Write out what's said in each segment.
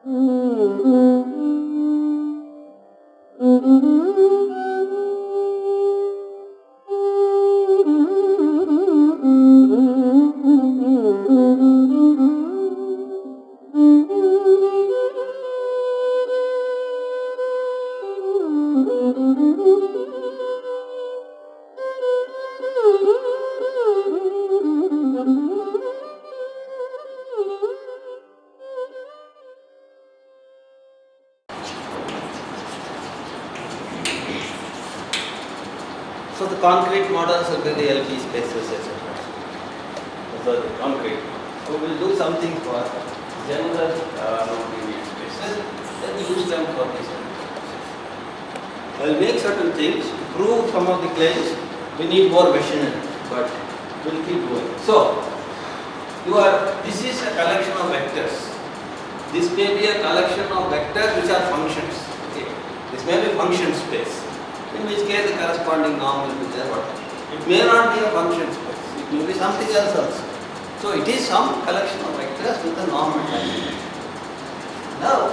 So the concrete models will be the LP spaces, etc. So the concrete. So we will do something for general non-linear spaces, then we use them for this. I will make certain things, prove some of the claims. We need more machinery, but we will keep going. So this is a collection of vectors. This may be a collection of vectors which are functions. Okay. This may be function space. In which case the corresponding norm will be there. It may not be a function space, it may be something else also. So it is some collection of vectors with a norm attached. Now,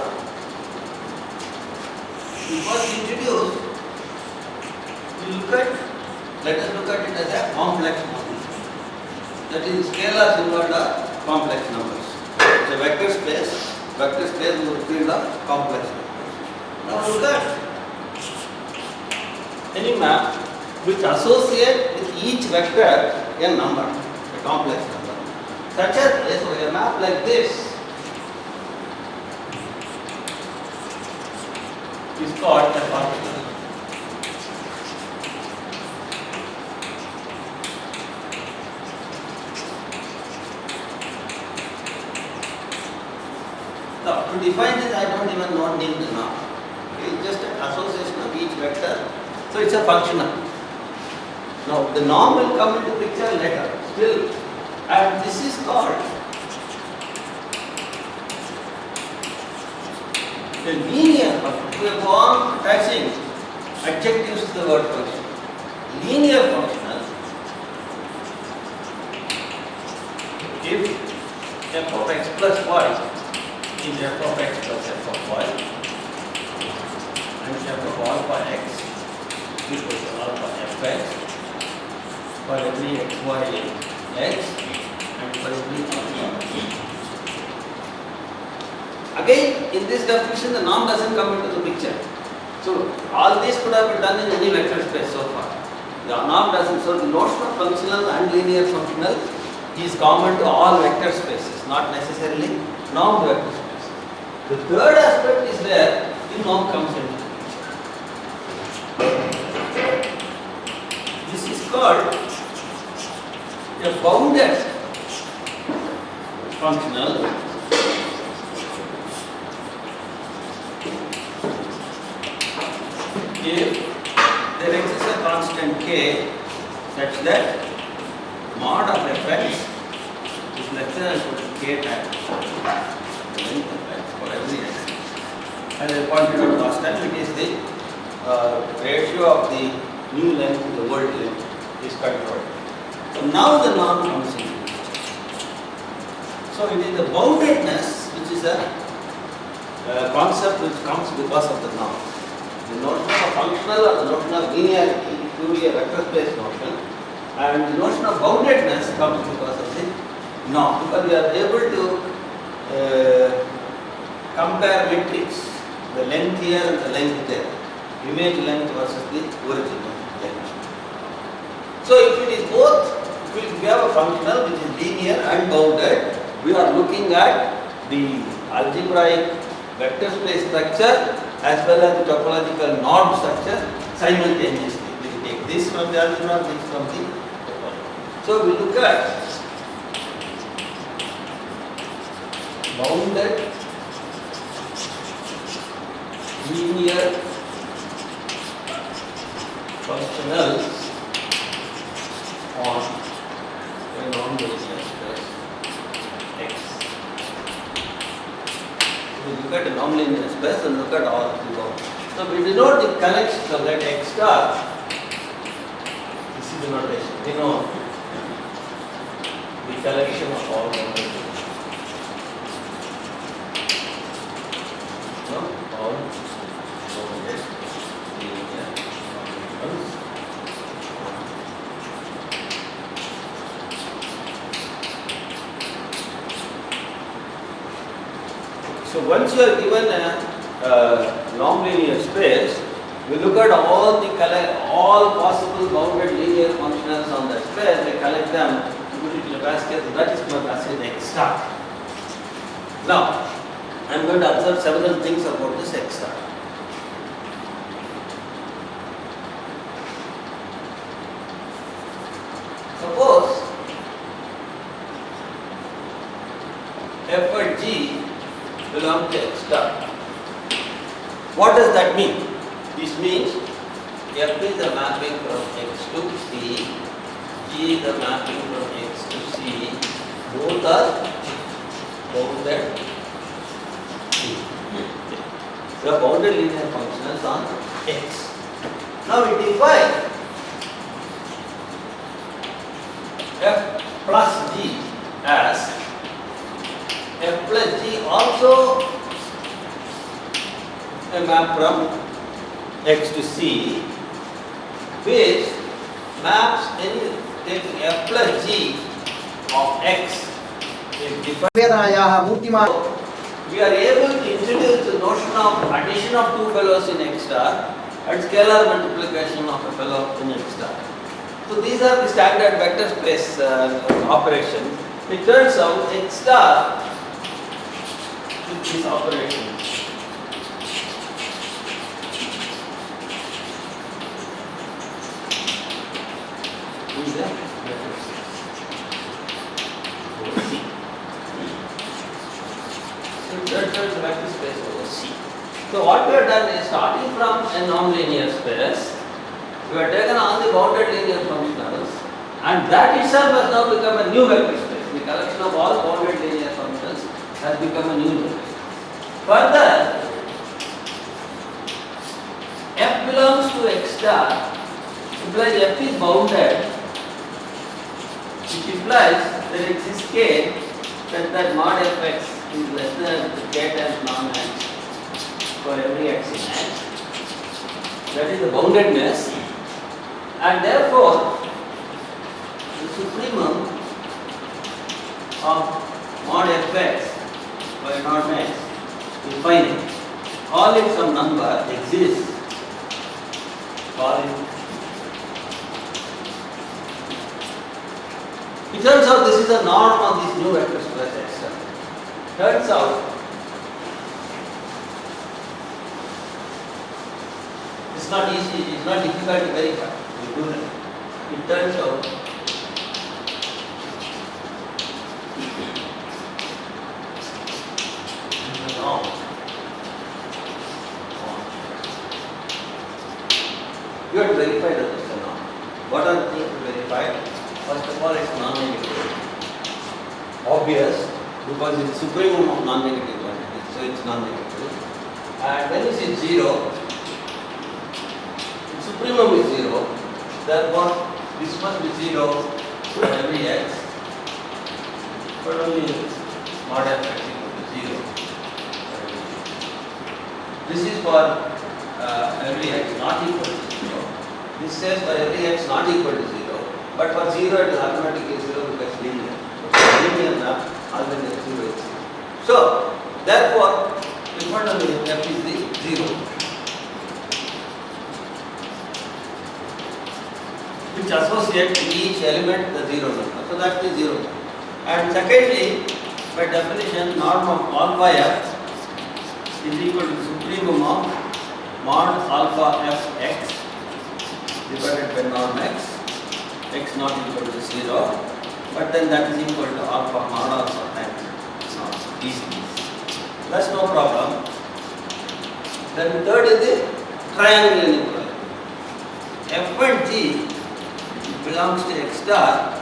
we first introduce, let us look at it as a complex number. That is, scalars involved are complex numbers. It's a vector space is a field of complex numbers. Now look at any map which associate with each vector a number, a complex number. Such as a map like this is called a functional. Now to define this, I don't even know name the norm. It's just an association of each vector. So it's a functional. Now the norm will come into picture later. Still, and this is called a linear function. We go on attaching adjectives to the word function. Linear functional. If f of x plus y is f of x plus f of y, and f of alpha x equals to alpha fx for every xy in x and for every alpha. Again, in this definition, the norm doesn't come into the picture. So all this could have been done in any vector space so far. The norm doesn't. So the notion of functional and linear functional is common to all vector spaces, not necessarily normed vector spaces. The third aspect is where the norm comes into the picture. This is called a bounded functional. If there exists a constant k such that mod of fx is less than or equal to k times length of x for every x. As I pointed out last time, it is the ratio of the new length to the old length is controlled. So now the norm comes in. So it is the boundedness which is a concept which comes because of the norm. The notion of functional or the notion of linearity is purely a vector space notion, and the notion of boundedness comes because of the norm, because we are able to compare metrics, the length here and the length there, image length versus the original length. So if it is both, if we have a functional which is linear and bounded, we are looking at the algebraic vector space structure as well as the topological norm structure simultaneously. We take this from the algebra, this from the topology. So we look at bounded linear functionals on a non-linear space X. We look at a non-linear space and look at all the bounds. So we denote the connection, so let X star, this is the notation, we know the collection of all bounded. So once you are given a non-linear space, we look at all possible bounded linear functionals on that space, we collect them, put it in a basket, that is my basket X star. Now, I am going to observe several things about this X star. Suppose f and g belong to X star. What does that mean? This means f is the mapping from X to C, g is the mapping from X to C, both are bounded C. The bounded linear functions on X. Now we define f plus g as f plus g also a map from X to C, which maps any taking f plus g of X is defined. We are able to introduce the notion of addition of two fellows in X star and scalar multiplication of a fellow in X star. So these are the standard vector space operations. It turns out X star with this operation is a vector space over C. So it turns out the vector space over C. So what we have done is, starting from a non-linear space, we have taken all the bounded linear functionals, and that itself has now become a new vector space. The collection of all bounded linear functions has become a new vector space. Further, f belongs to X star implies f is bounded, which implies there exists k such that mod fx is less than k times norm x for every x in x. That is the boundedness. And therefore, the supremum of mod fx by norm x is finite. Call it some number exists. Call it. It turns out this is a norm of this new vector space X star. Turns out it's not easy, it's not difficult to verify. We do that. It turns out norm. You have to verify that it's a norm. What are the things to verify? First of all, it's non-negative. Obvious, because it's supremum of non-negative quantities, so it's non-negative. And when is it 0? Its supremum is 0. Therefore, this must be 0 for every x, but only mod fx equal to 0. This is for every x not equal to 0. This says for every x not equal to 0. But for 0 it is automatically 0 because linear. Linear now, always 0 is 0. So, therefore, in front of me f is the 0. Which associates each element the 0 number. So that is 0. And secondly, by definition, norm of alpha f is equal to supremum of mod alpha f x divided by norm x. X not equal to 0, but then that is equal to alpha mod alpha times norm. Easy. That's no problem. Then third is the triangle inequality. F and g belongs to X star.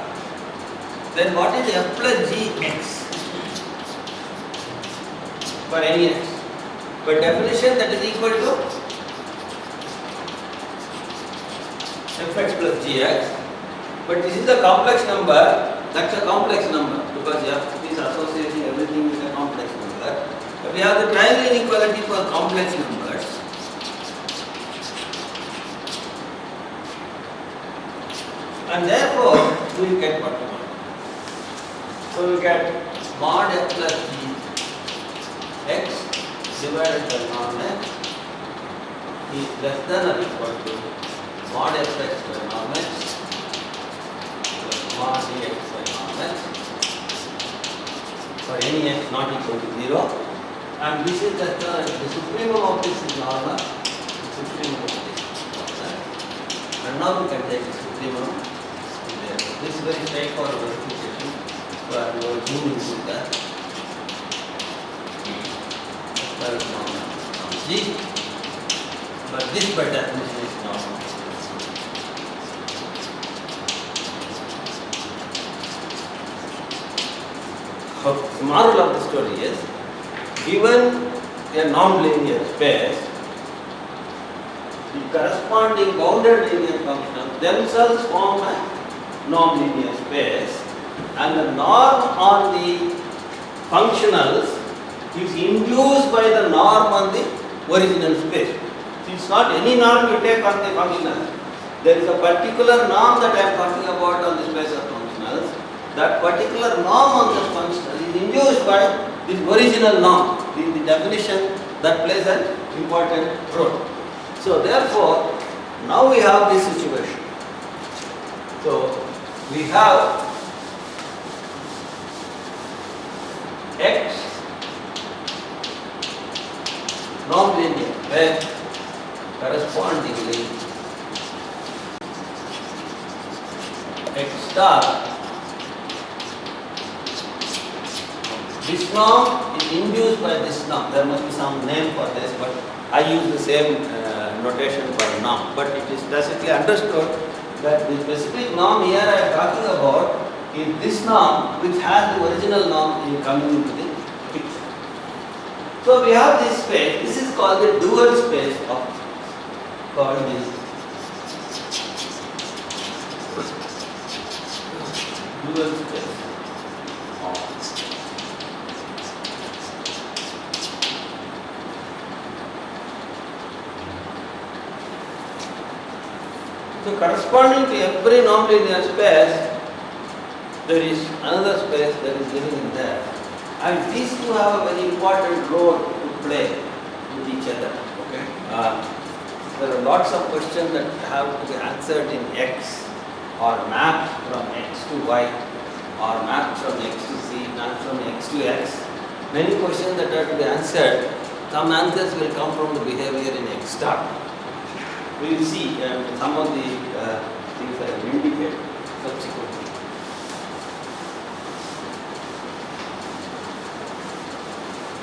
Then what is f plus g x for any x? By definition, that is equal to fx plus gx. But this is a complex number, that's a complex number because f is associating everything with a complex number. But we have the triangle inequality for complex numbers. And therefore, we will get what we want. So we get mod f plus g x divided by norm x is less than or equal to mod fx by norm x plus mod dx by norm x for any x not equal to 0, and this is the supremum of this is normal, the supremum of this is normal, and now we can take the supremum there. This is very straightforward verification, so I will zoom into that. That is normal G, but this by definition is normal. So, the moral of the story is, given a non-linear space, the corresponding bounded linear functions themselves form a non-linear space, and the norm on the functionals is induced by the norm on the original space. It is not any norm you take on the functionals. There is a particular norm that I am talking about on the space of functionals. That particular norm on the functional is induced by this original norm, the definition that plays an important role. So therefore, now we have this situation. So we have x non-linear where correspondingly x star, this norm is induced by this norm. There must be some name for this, but I use the same notation for norm. But it is tacitly understood that the specific norm here I am talking about is this norm which has the original norm in coming into the picture. So we have this space. This is called the dual space of this dual space. So corresponding to every non-linear space, there is another space that is living in there. And these two have a very important role to play with each other. Okay? There are lots of questions that have to be answered in X, or mapped from X to Y, or mapped from X to Z, mapped from X to X. Many questions that have to be answered. Some answers will come from the behavior in X star. We will see some of the things I will indicate subsequently.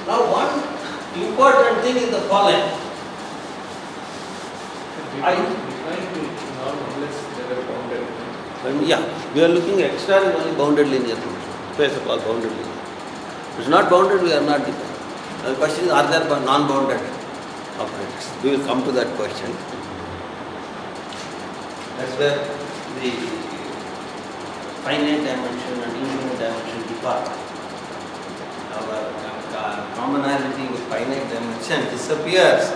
Now, one important thing is the following. Yeah, we are looking at extra is only bounded linear function. Space of all bounded linear. If it is not bounded, we are not defined. The question is, are there non-bounded operators? We will come to that question. That's where the finite dimension and infinite dimension depart. Our commonality with finite dimension disappears.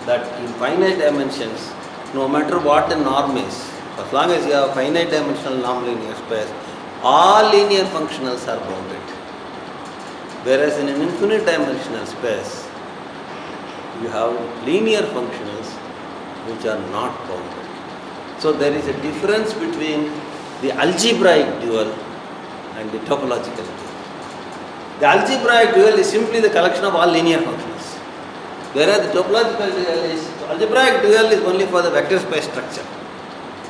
That in finite dimensions, no matter what the norm is, as long as you have finite dimensional non-linear space, all linear functionals are bounded. Whereas in an infinite dimensional space, you have linear functionals which are not bounded. So there is a difference between the algebraic dual and the topological dual. The algebraic dual is simply the collection of all linear functions, whereas the topological dual is, algebraic dual is only for the vector space structure.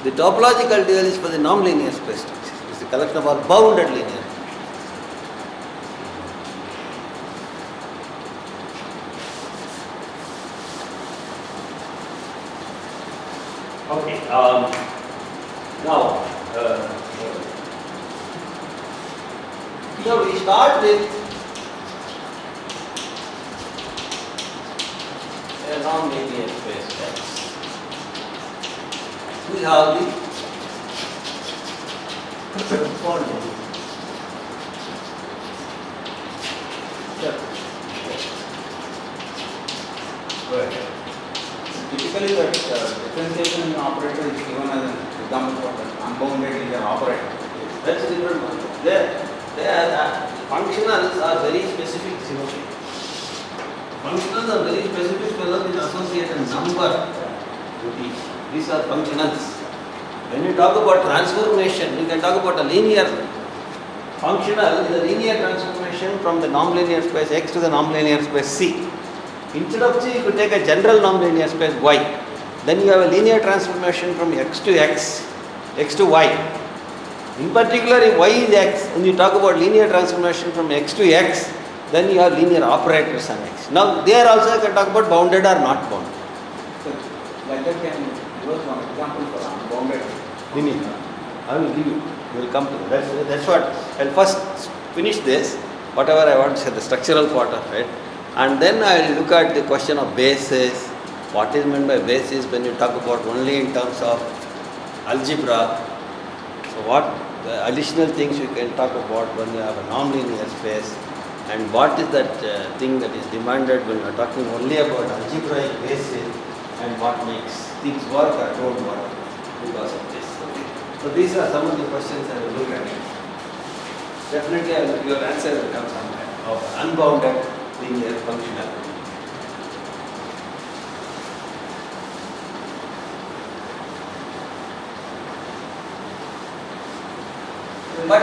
The topological dual is for the non-linear space structure. It's the collection of all bounded linear. Okay. Now, so we start with a non-linear space X. We have the corresponding. Typically, that differentiation operator is given as an example for the unbounded linear operator. That's a different one. There functionals are very specific symmetry. Functionals are very specific fellows which associate a number with each. These are functionals. When you talk about transformation, you can talk about a linear functional is a linear transformation from the nonlinear space X to the nonlinear space C. Instead of C, you could take a general nonlinear space Y. Then you have a linear transformation from X to X, X to Y. In particular, if Y is X, and you talk about linear transformation from X to X, then you have linear operators on X. Now, there also you can talk about bounded or not bounded. So, like that, can you give us one example for unbounded? Linear. I will give you. We will come to that. That's what. I'll first finish this, whatever I want to say, the structural part of it. And then I will look at the question of basis. What is meant by basis when you talk about only in terms of algebra. So what additional things you can talk about when you have a nonlinear space, and what is that thing that is demanded when you are talking only about algebraic basis, and what makes things work or don't work because of this. Okay. So these are some of the questions I will look at. Definitely your answer will come somewhere of unbounded linear functionality. But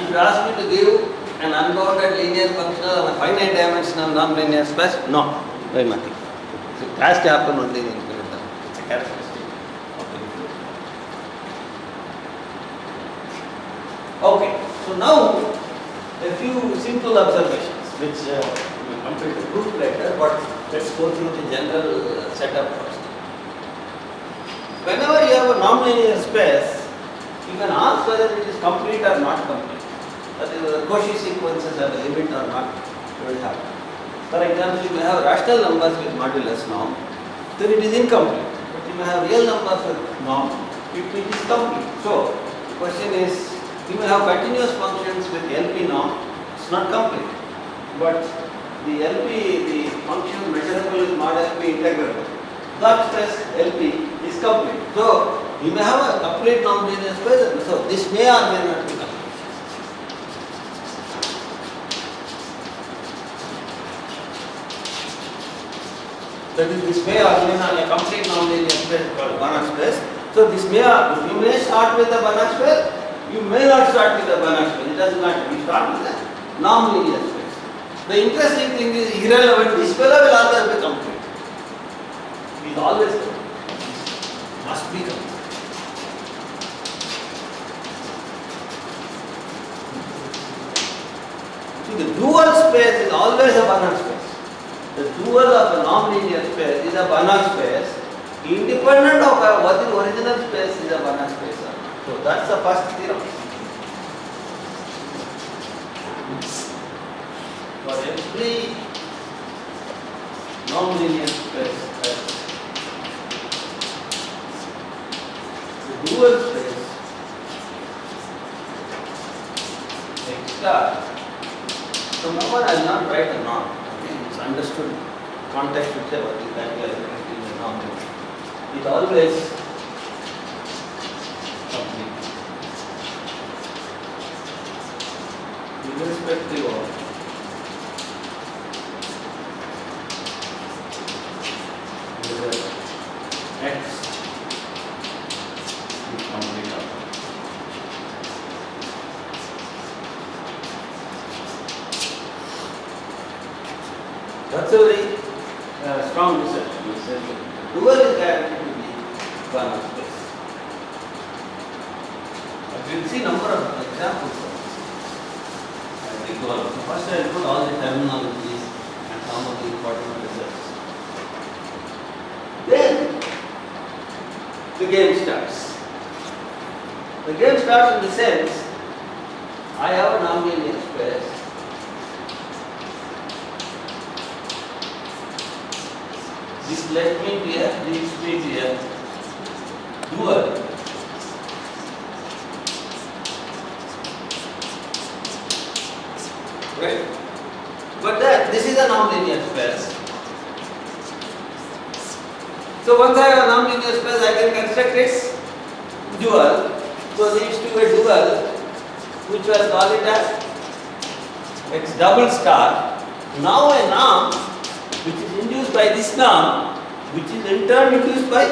if you ask me to give an unbounded linear functional on a finite dimensional non-linear space, no, very nothing. So it has to happen only in infinite term. It's a characteristic of infinite. Okay, so now a few simple observations which we will come to proof later, but let's go through the general setup first. Whenever you have a non-linear space, you can ask whether it is complete or not complete. That is, the Cauchy sequences have a limit or not. It will happen. For example, you may have rational numbers with modulus norm, then it is incomplete. But you may have real numbers with norm, it is complete. So, the question is, you may have continuous functions with LP norm, it's not complete. But the LP, the function measurable is mod LP integrable. That space LP is complete. So, you may have a complete nonlinear space, so this may or may not be complete. That is, this may or may not be a complete nonlinear space called Banach space. So, this may or you may start with the Banach space, you may not start with the Banach space. It doesn't matter. You start with the nonlinear space. The interesting thing is irrelevant. This fellow will always be complete. He is always complete. Must be complete. The dual space is always a Banach space. The dual of a nonlinear space is a Banach space, independent of what the original space is a Banach space. So that's the first theorem. For every nonlinear space, the dual space X star. So now I will not write a norm. Okay? It's understood. Context would say what is that we are writing a norm. It always complete. Irrespective of X is complete. That's a very strong research. Dual is guaranteed to be Banach space. We will see number of examples of this. So first I will put all the terminologies and some of the important results. Then the game starts. The game starts in the sense I have a nonlinear space. This let me here, this means here, dual. Right? But that this is a nonlinear space. So once I have a nonlinear space, I can construct its dual. So leads to a dual, which will call it as X double star. Now a norm used by this norm, which is in turn used by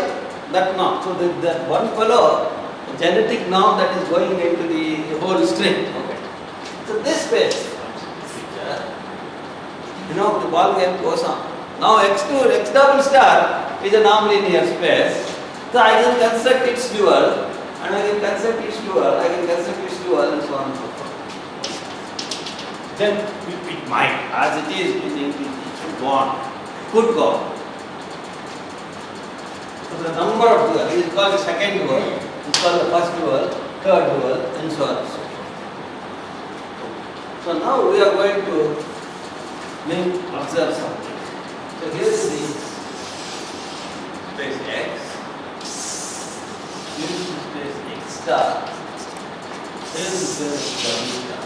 that norm. So the one fellow, a genetic norm that is going into the whole string. Okay. So this space, the ball game goes on. Now x double star is a non-linear space. So I can construct its dual, and I can construct its dual, I can construct its dual, and so on and so forth. Then it might, as it is, it should go on, could go on. So the number of dual is called the second dual, it's called the first dual, third dual, and so on and so forth. So now we are going to observe something. So here is the space X, here is the space X star, here is the space W star.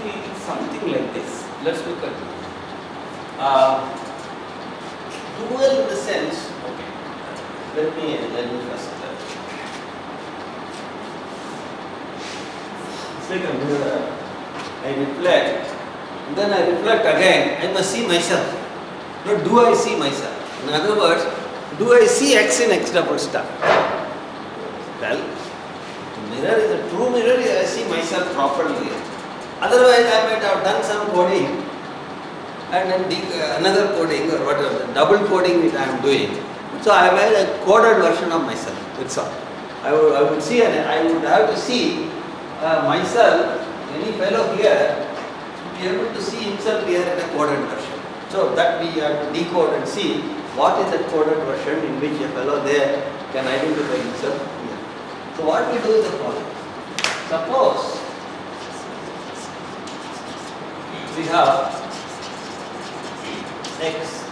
It's something like this. Let's look at it. Dual in the sense, okay, let me first. It's like a mirror. I reflect, and then I reflect again. I must see myself. Not do I see myself. In other words, do I see X in X double star? Well, the mirror is a true mirror. I see myself properly. Otherwise, I might have done some coding and then another coding or whatever, double coding that I am doing. So I have a coded version of myself. That's all. I would see, and I would have to see myself, any fellow here, to be able to see himself here in a coded version. So that we have to decode and see what is the coded version in which a fellow there can identify himself here. So what we do is the following. Suppose we have X,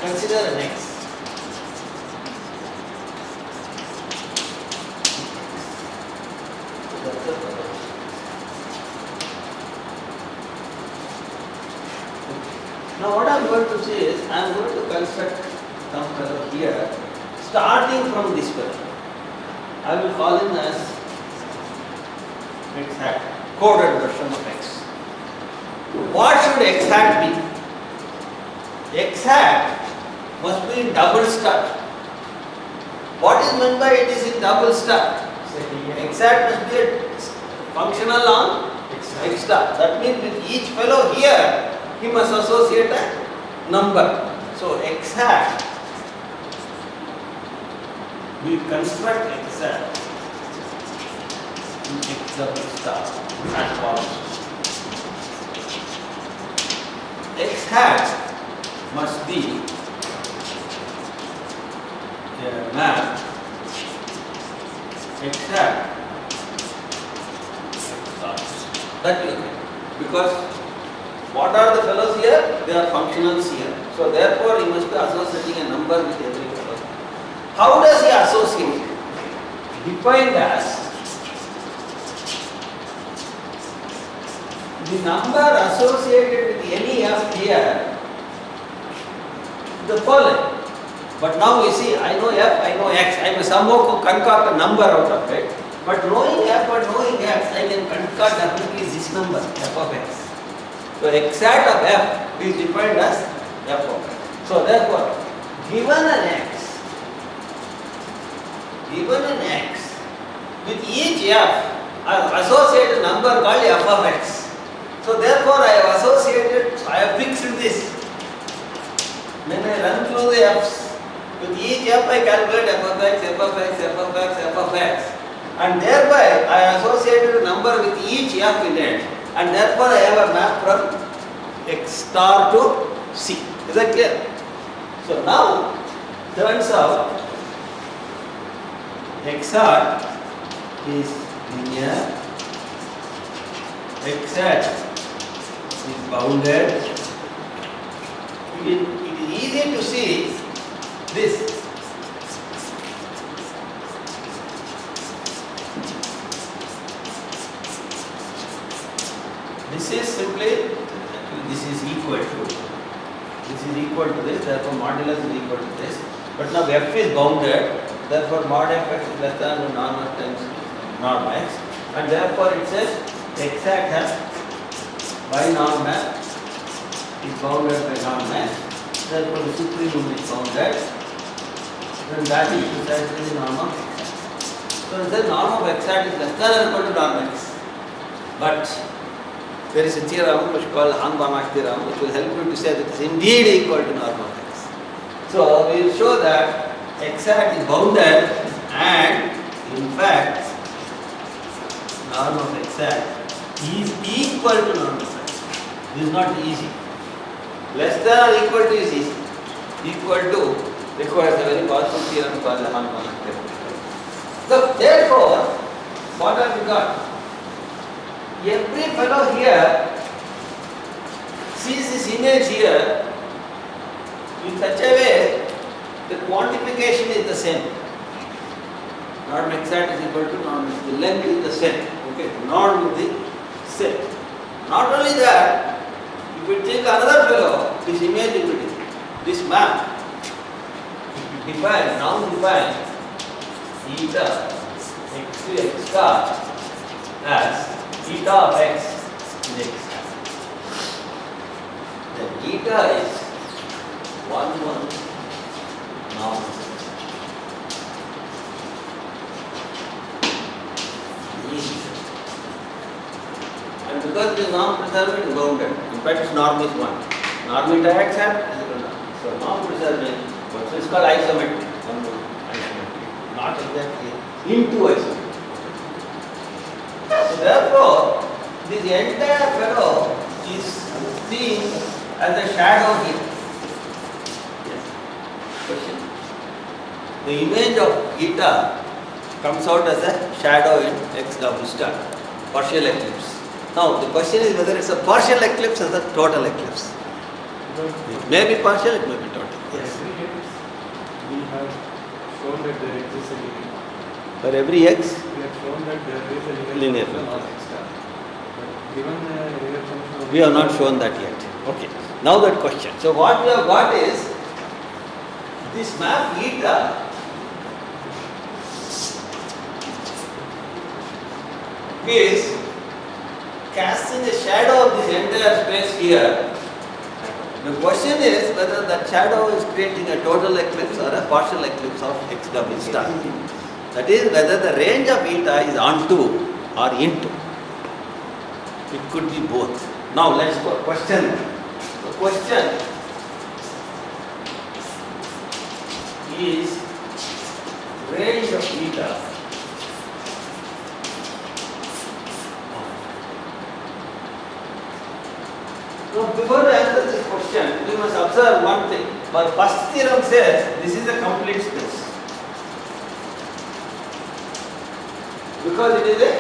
consider an X. Now what I am going to say is, I am going to construct some fellow here, starting from this fellow. I will call him as X hat, coded version of X. What should X hat be? X hat must be in double star. What is meant by it is in double star? X hat must be a functional on X star. That means with each fellow here, he must associate a number. So X hat, we construct X hat in X double star as follows. X hat must be a map X hat that you get, because what are the fellows here? They are functionals here. So therefore he must be associating a number with every fellow. How does he associate? Defined as the number associated with any f here, the following. But now you see, I know f, I know x, I may somehow concoct a number out of it. But knowing f or knowing x, I can concoct definitely this number, f of x. So x hat of f is defined as f of x. So therefore, given an x, with each f, I associate a number called f of x. So therefore, I have associated, I have fixed this. When I run through the f's, with each f I calculate f of x, f of x, f of x, f of x. And thereby, I associated a number with each f in it. And therefore, I have a map from x star to c. Is that clear? So now, turns out, x hat is linear, x hat is bounded. It is easy to see this. This is simply, this is equal to this, therefore modulus is equal to this. But now f is bounded, Therefore, mod fx is less than norm f times norm x, and therefore it says exact has by norm f is bounded by norm x. Therefore, the supremum is bounded. Then that is precisely the norm of x. So it says norm of x hat is less than or equal to norm x. But there is a theorem which is called Hahn-Banach theorem, which will help you to say that it is indeed equal to norm of x. So we will show that x hat is bounded, and in fact norm of x hat is equal to norm of x. This is not easy. Less than or equal to is easy. Equal to requires a very powerful theorem called the Hahn-Banach theorem. So therefore, what have we got? Every fellow here sees this image here in such a way the quantification is the same. Norm x hat is equal to norm x. The length is the same. Okay, norm is the same. Not only that, if we take another fellow, this image will be this map define, now define eta x to x star as eta of x is x star. Then eta is 1 norm. And because it is norm preserving, it is bounded. In fact, its norm is 1. Norm eta x hat is equal to norm. So norm preserving, so it's called isometry. Isometry. Not exactly into isometry. So therefore, this entire fellow is seen as a shadow here. Yes. Question. The image of eta comes out as a shadow in x double star, partial eclipse. Now the question is whether it's a partial eclipse or a total eclipse. It may be partial, it may be total. Yes. We have shown that there exists a linear. For every x, We have shown that there is a Linear function of function. x star. But given a linear function of we have not shown that yet. Okay. Now that question. So what we have got is this map eta is casting a shadow of this entire space here. The question is whether that shadow is creating a total eclipse or a partial eclipse of x double star. That is whether the range of eta is onto or into. It could be both. Now let's go question. The question is range of eta. Now before we answer this question, we must observe one thing. Our first theorem says this is a complete space. Because it is a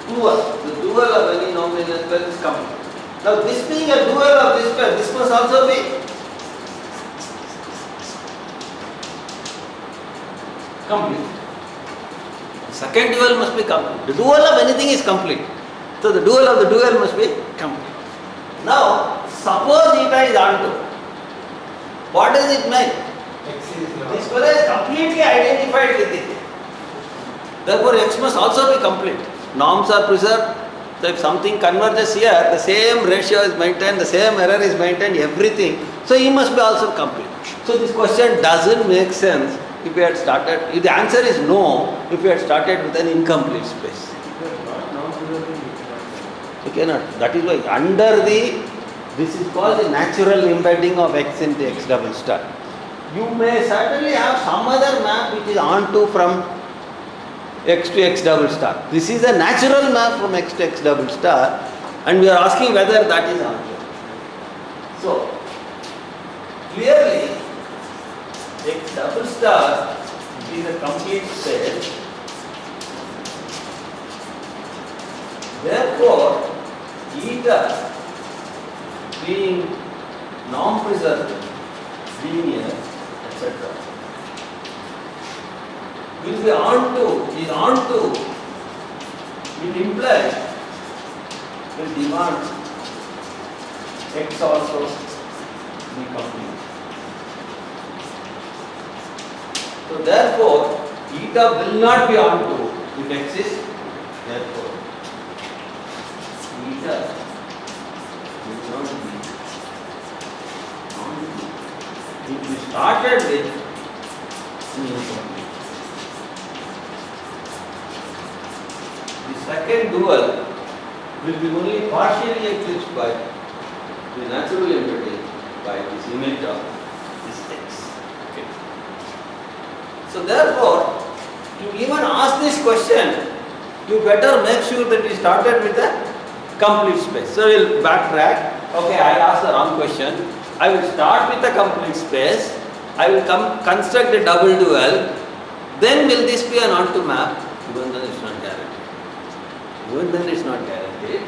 dual. The dual of any non-linear space is complete. Now this being a dual of this space, this must also be complete. The second dual must be complete. The dual of anything is complete. So the dual of the dual must be complete. Now, suppose eta is onto. What does it mean? x is This fellow is completely identified with it. Therefore, x must also be complete. Norms are preserved. So, if something converges here, the same ratio is maintained, the same error is maintained, everything. So, he must be also complete. So, this question doesn't make sense if we had started. If the answer is no, if we had started with an incomplete space. You cannot. That is why under this is called the natural embedding of x into x double star. You may certainly have some other map which is onto from x to x double star. This is a natural map from x to x double star, and we are asking whether that is onto. So, clearly x double star is a complete space. Therefore, eta being non-preserving, linear, etc. will be onto, it implies, will demand x also be complete. So therefore, Eta will not be onto if x is therefore eta will not be onto if we started with incomplete. The second dual will be only partially eclipsed by the natural entity by this image of this x. Okay. So therefore, to even ask this question, you better make sure that you started with a complete space. So we'll backtrack. Okay, I asked the wrong question. I will start with a complete space. I will construct a double dual. Then will this be an onto map? Even then it's not guaranteed. Even then it's not guaranteed.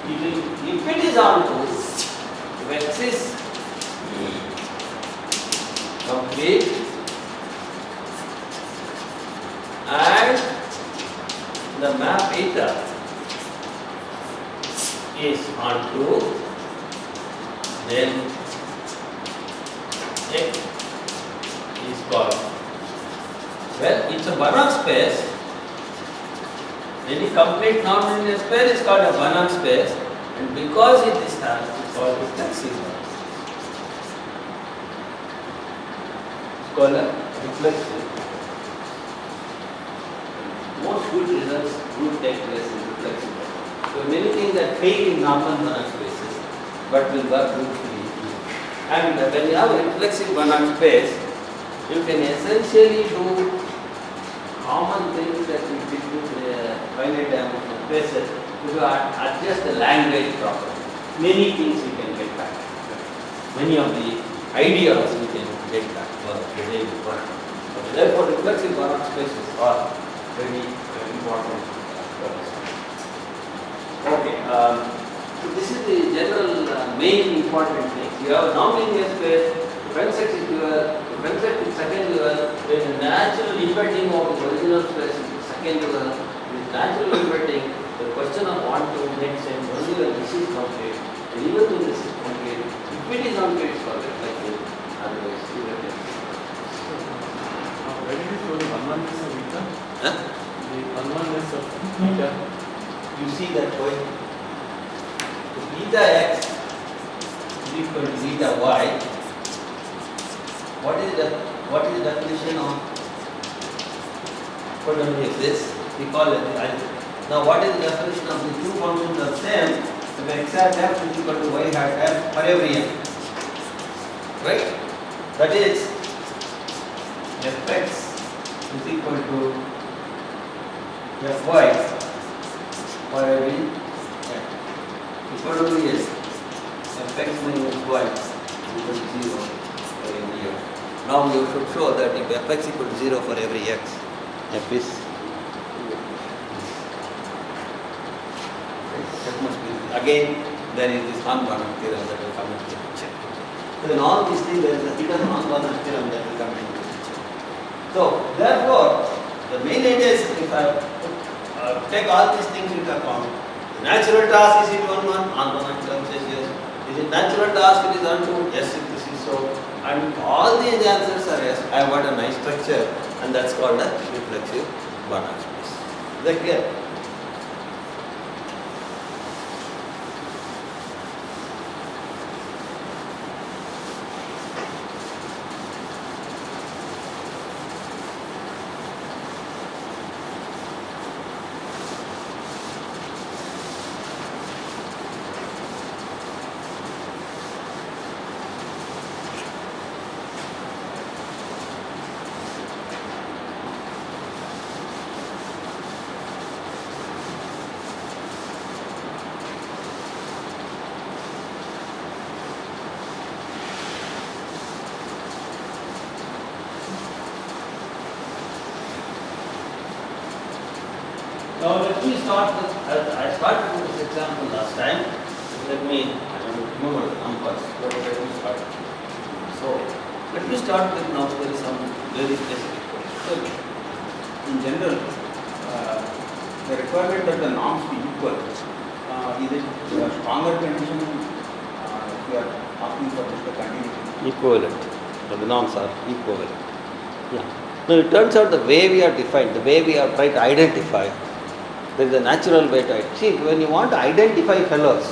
If it is onto, if x is complete and the map eta is onto, then x is called, well, it's a Banach space. Any complete non-linear space is called a Banach space, and because it is that, it's called reflexive Banach space. It's called a reflexive. Most good results would take place in reflexive Banach. So many things that fail in normal Banach spaces, but will work beautifully. And when you have a reflexive Banach space, you can essentially do common things that we did with finite dimensional spaces to adjust the language properly. Many things we can get back. Many of the ideas we can get back for the day before. Therefore, reflexive Banach spaces are very important for us. Okay, so this is the general main important thing. You have non-linear space, Fensec is dual, Fensec is second dual, there is a natural inverting of the original space into second dual, with natural inverting, the question of want to make sense only when this is complete, and even when this is complete, if it is complete, it's called reflective, otherwise irreflective. Where did you show the unoneness of eta? Huh? The unoneness of eta. You see that point? If beta x is equal to beta y, what is the definition of quadrant is this? We call it the algebra. Now what is the definition of the two functions are same? If x hat f is equal to y hat f for every n. Right? That is fx is equal to fy for every n. What do we is fx minus y equal to 0 for every n. Now you should show that if fx equal to 0 for every x, f is, that must be, again there is this non-Banach theorem that will come into the picture. So in all these things there is a hidden non-Banach theorem that will come into the picture. So therefore, the main idea is if I take all these things into account, the natural task is it 1 1, non-Banach theorem says yes. Is it natural task it is untrue? Yes, if this is so. And all these answers are yes. I want a nice structure, and that's called a reflexive Banach space. Is that clear? Now let me start with, I started with this example last time. Let me, I don't remember the numbers, but let me start. So let me start with now there is some very specific question. In general, the requirement that the norms be equal, is it a stronger condition if you are asking for just a continuity? Equivalent. The norms are equivalent. Yeah. No, it turns out the way we are defined, the way we are trying to identify, there is a natural way to identify. See, when you want to identify fellows,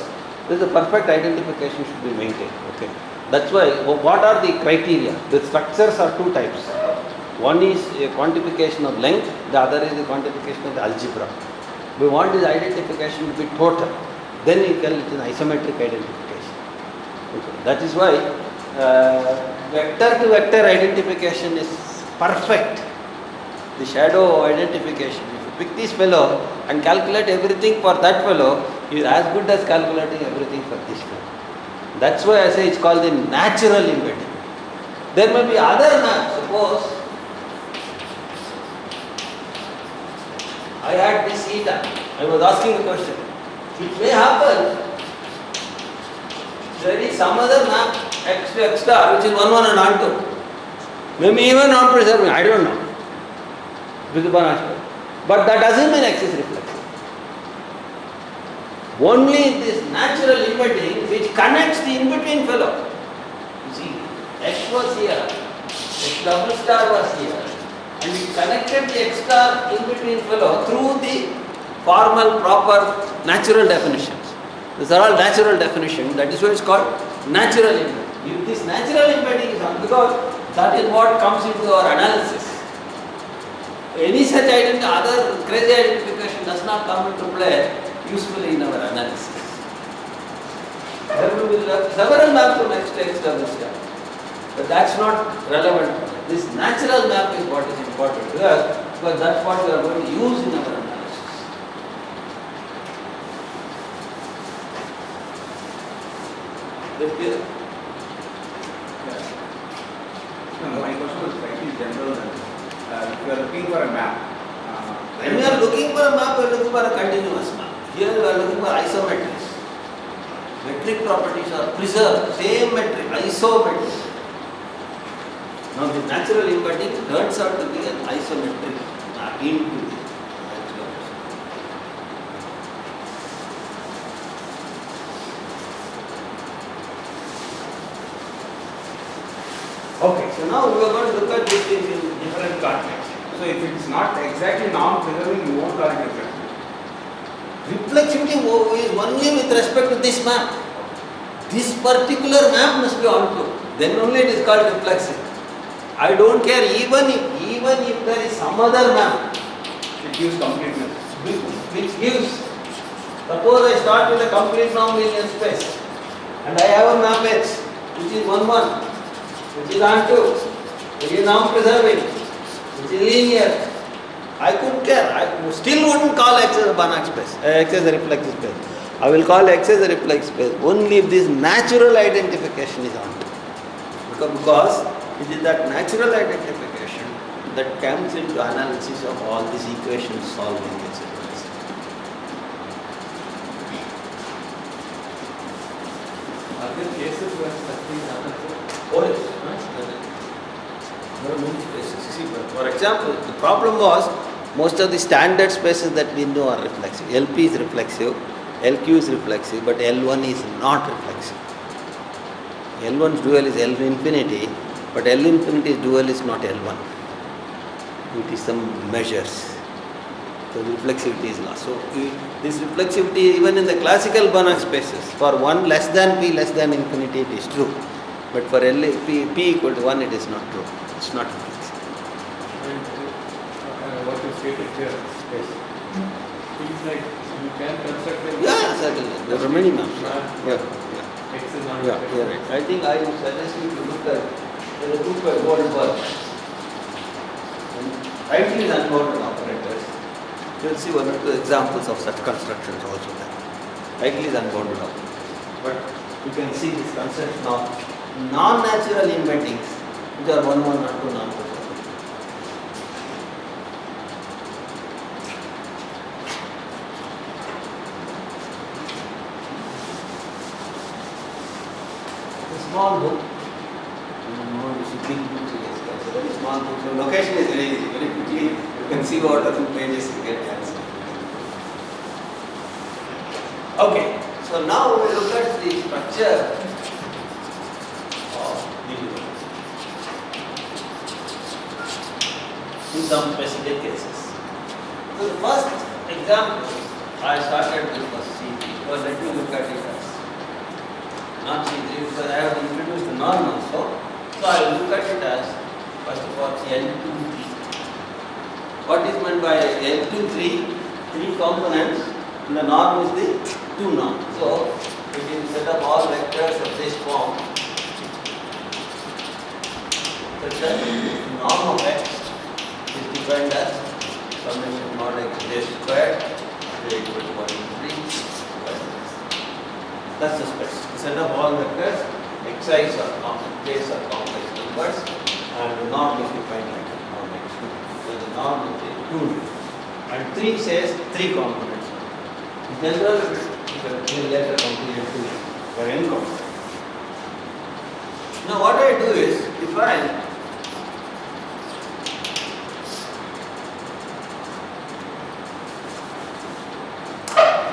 there is a perfect identification should be maintained. Okay, that's why. What are the criteria? The structures are two types. One is a quantification of length. The other is the quantification of the algebra. We want this identification to be total. Then you can it is isometric identification. Okay. That is why vector to vector identification is perfect. The shadow identification. If you pick this fellow and calculate everything for that fellow, you are as good as calculating everything for this fellow. That's why I say it's called the natural embedding. There may be other maps. Suppose I had this eta. I was asking a question. It may happen there is some other map x to x star which is 1, 1 and onto. Maybe even not preserving, I don't know. With the Banach. But that doesn't mean x is reflexive. Only this natural embedding which connects the in-between fellow. You see, x was here, x double star was here, and we connected the x star in-between fellow through the formal, proper, natural definitions. These are all natural definitions. That is why it's called natural embedding. If this natural embedding is on, because that is what comes into our analysis. Any such other crazy identification does not come into play usefully in our analysis. There will be several maps from x to x double star, but that's not relevant. This natural map is what is important to us, because that's what we are going to use in our analysis. Is clear? No, my question was slightly general. If you are looking for a map, when we are looking for a map, we are looking for a continuous map. Here we are looking for isometries. Metric properties are preserved, same metric, isometric. Now the natural embedding turns out to be an isometric map into the natural. Okay, so now we are going to look at these things in different contexts. so if it's not exactly non-preserving, you won't call it reflexive. Reflexivity is only with respect to this map. This particular map must be onto. Then only it is called reflexive. I don't care even if there is some other map It gives completeness. which gives. Suppose I start with a complete non-linear space and I have a map X which is 1, 1, which is onto, which is non-preserving, which is linear. I couldn't care. I still wouldn't call X as a Banach space, X as a reflexive space. I will call X as a reflexive space only if this natural identification is on. Because it is that natural identification that comes into analysis of all these equations solving, etc. Are there cases where such things happen? Oh yes. There are many spaces. See, for example, the problem was most of the standard spaces that we know are reflexive. LP is reflexive, LQ is reflexive, but L1 is not reflexive. L1's dual is L infinity, but L infinity's dual is not L1. It is some measures. So the reflexivity is lost. So this reflexivity, even in the classical Banach spaces, for 1 less than P less than infinity, it is true. But for P equal to 1, it is not true. It's not reflexive. And what you stated here, space. Things like you can construct them. Yeah, certainly. There are many maps. Yeah. X is not Yeah, you're right. I think I would suggest you to look at the book by Goldberg. Rightly unbounded operators. You will see one or two examples of such constructions also there. Rightly unbounded operators. But you can see this concept of non-natural embeddings, which are 1, 1, not 2, not 2. Small book. You see big books, it's a very small book. So location is very easy. Very quickly you can see what are the pages you get answered. Okay, so now we look at the structure of the universe. in some specific cases. So the first example I started with was C3. Well, let me look at it as not C3 because I have introduced the norm also. So I will look at it as first of all L23. What is meant by L23? Three components and the norm is the two norm. So we can set up all vectors of this form such that norm of x is defined as summation mod x j squared j equal to 1 in 3. That's the spec. Set up all vectors, xi's are complex, j's are complex numbers, and the norm is defined like norm x2. So the norm is 2. And 3 says 3 components. In general, you will later complete to for n components. Now what I do is define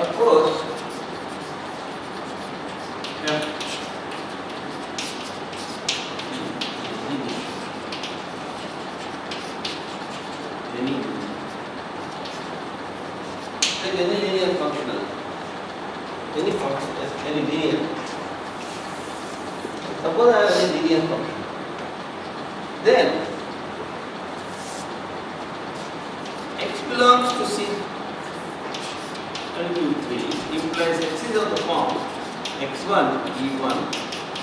suppose any linear functional, any function, any linear. Suppose I have any linear function. Then x belongs to C and 2, 3 implies x is of the form x1 e1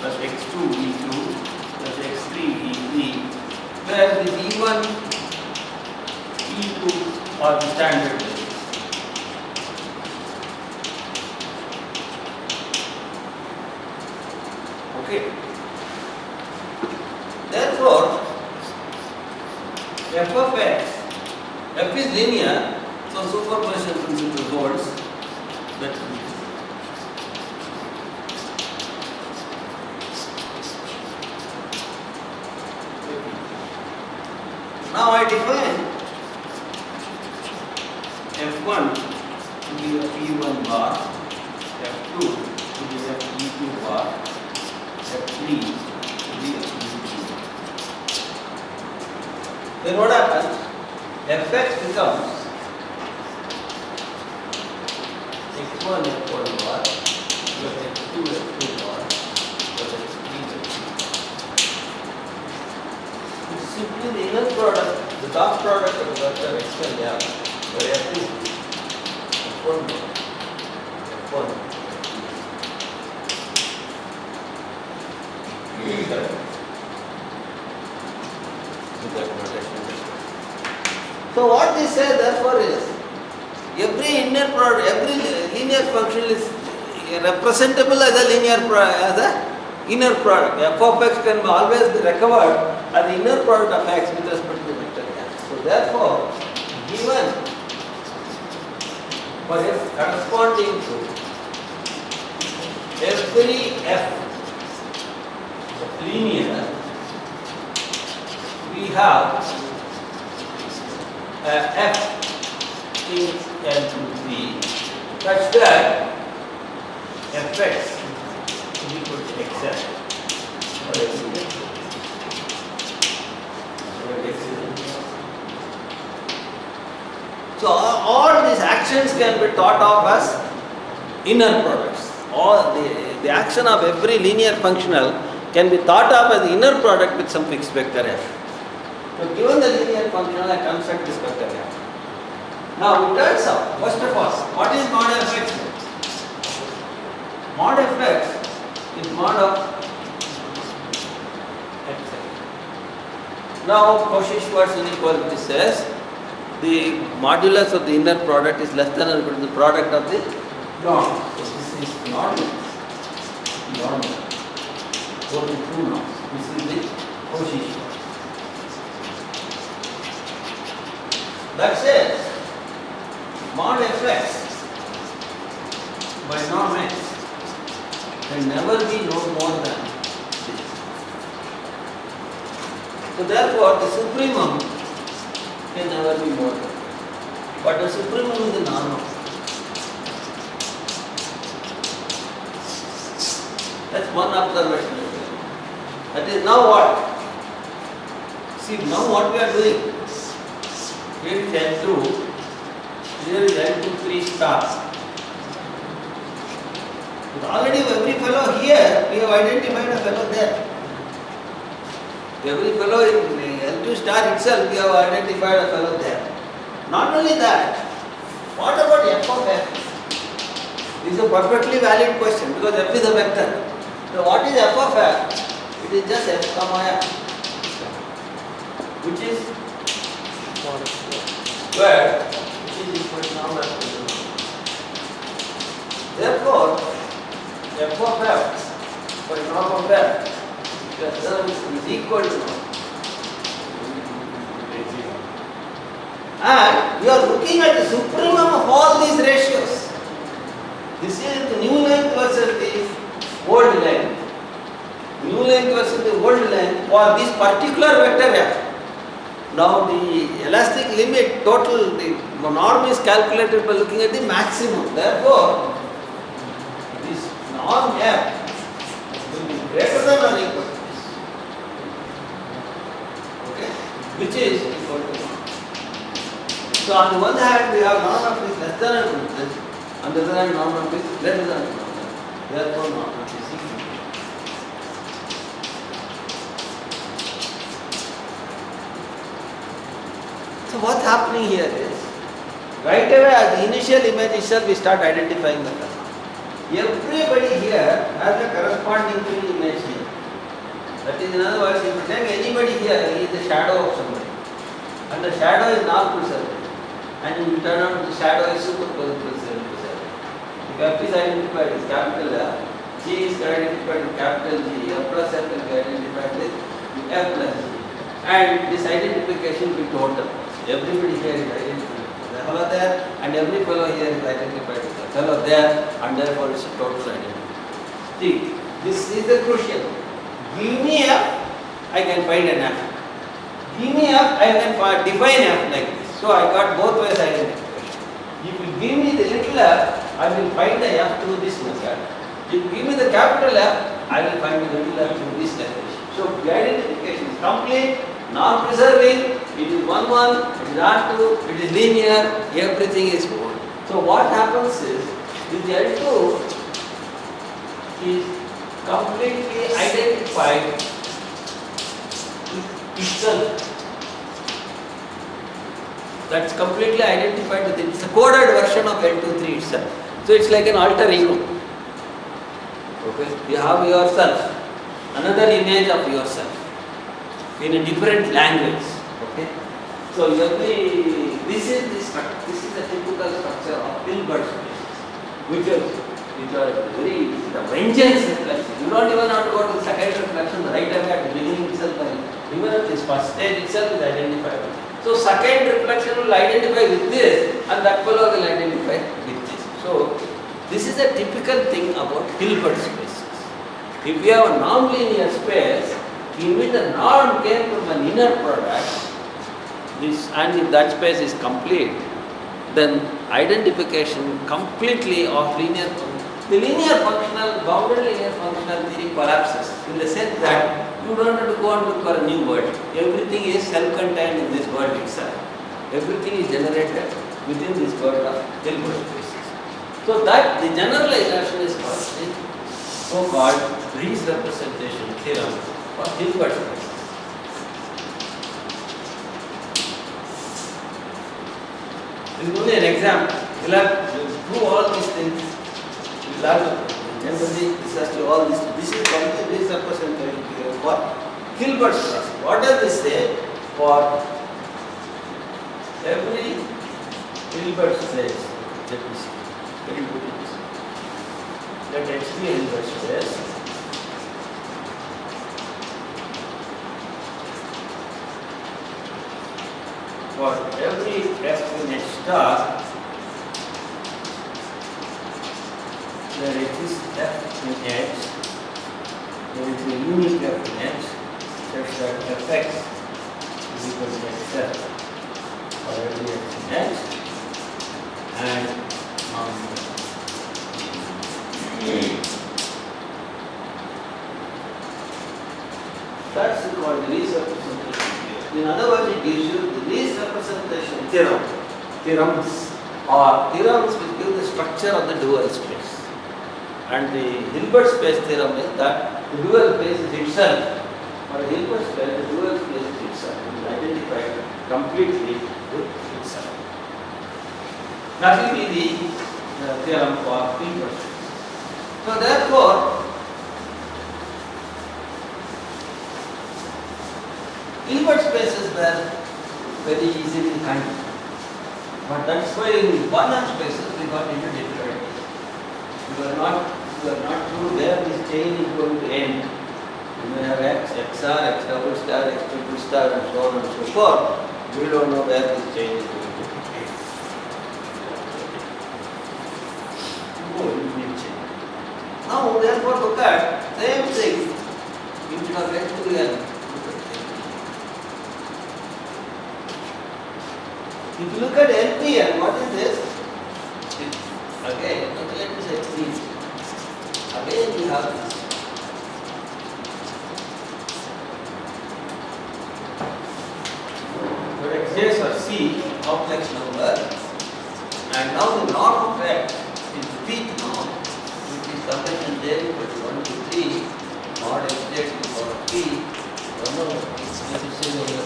plus x2 e2 plus x3 e3, where the e1 e2 are the standard values. Okay. Therefore, f of x, f is linear, so superposition principle holds that now I define f1 to be a p1 bar, f2 to be a p2 bar, f3 to be a p3. Then what happens? fx becomes x1 f1 bar plus x2 f2 bar plus x3 f3. It's simply the inner product, the top product of the vector x and f, where f is f1 bar, f1. So what they say therefore is every inner product, every linear function is representable as a inner product. F of x can always be recovered as the inner product of x with respect to the vector f. So therefore, given for f corresponding to every f linear, we have f in L2 such that fx is equal to xf or x. So all these actions can be thought of as inner products. All the action of every linear functional can be thought of as the inner product with some fixed vector f. So given the linear functional, I construct this vector f. Now it turns out, first of all, what is mod fx? Mod fx is mod of x. Now Cauchy-Schwarz inequality says the modulus of the inner product is less than or equal to the product of the norm. So this is normal. Go to true norms. This is the Cauchy-Schwarz. That says mod fx by norm x can never be no more than this. So therefore the supremum can never be more than. But the supremum is the norm. That's one observation. That is now what? See, now what we are doing? here is L2, here is L23 star. But already every fellow here, we have identified a fellow there. Every fellow in L2 star itself, we have identified a fellow there. Not only that, what about f of f? This is a perfectly valid question because f is a vector. So what is f of f? It is just f comma f, which is square, which is equal to norm f. Therefore, f of f by norm of f is equal to norm. And we are looking at the supremum of all these ratios. This is the new length versus the old length. New length versus the old length for this particular vector f. Now the elastic limit total, the norm is calculated by looking at the maximum. Therefore, this norm f will be greater than or equal to this. Okay? Which is equal to norm. So on the one hand we have norm f is less than or equal to this. On the other hand norm f is greater than or equal to this. Therefore norm f is equal to this. So what's happening here is, right away at the initial image itself we start identifying the color. Everybody here has a corresponding to the image here. That is, in other words, if you take anybody here, he is the shadow of somebody. And the shadow is not preserved. And you turn out the shadow is super preserved. If F is identified as capital F, G is identified with capital G, F plus F will be identified with F plus G. And this identification will be total. Everybody here is identified with the fellow there, and every fellow here is identified with the fellow there, and therefore it's a total identity. See, this is the crucial. Give me F, I can find an F. Give me F, I can define F like this. So I got both ways identification. If you give me the little f, I will find the f through this method. If you give me the capital F, I will find the little f through this definition. So the identification is complete, non-preserving, it is 1, 1, it is R2, it is linear, everything is whole. So what happens is, this L2 is completely identified with itself. That's completely identified with it. It's a coded version of L23 itself. So it's like an alter ego. Okay? You have yourself, another image of yourself in a different language. Okay? So this is the typical structure of Hilbert spaces, which are very the vengeance reflection. You don't even have to go to the second reflection right away at the beginning itself. Even at this first stage itself is identified. So second reflection will identify with this, and that fellow will identify with this. So this is a typical thing about Hilbert spaces. If we have a non-linear space, in which the norm came from an inner product, and if that space is complete, then identification completely of linear function. The linear functional, bounded linear functional theory collapses in the sense that you don't have to go and look for a new word. Everything is self-contained in this world itself. Everything is generated within this world of Hilbert spaces. So that the generalization is called the so-called Rees representation theorem for Hilbert spaces. This is only an example. We'll have to prove all these things. We'll have to generally discuss all this. This is called the Rees representation theorem for Hilbert spaces. What does this say? For every Hilbert space, let me see. Let me put it this way. Let X be a Hilbert space. For every F in H star, there exists F in H, there is a unique F in H, such that Fx is equal to Xf for every X in H, and that's called the Rees representation theorem. In other words, it gives you the Rees representation theorem, theorems which give the structure of the dual space. And the Hilbert space theorem is that the dual space is itself. For a Hilbert space, the dual space is itself. It is identified completely with itself. That will be the theorem for Hilbert space. So therefore, Hilbert spaces were very easily handled. But that's why in Banach spaces we got into difficulties. We were not sure where this chain is going to end. You may have X, XR, X double star, X triple star, and so on and so forth. We don't know where this chain is going to end. Go in the chain. Now, therefore, look at same thing. Instead of X to N. If you look at LPN, what is this? Again, let me say please. Again, we have this. But X's are C, complex number, and now the norm of X is peak norm, which is summation J equal to 1 to 3, mod Xj to the power of P, 1 over P, this is similar.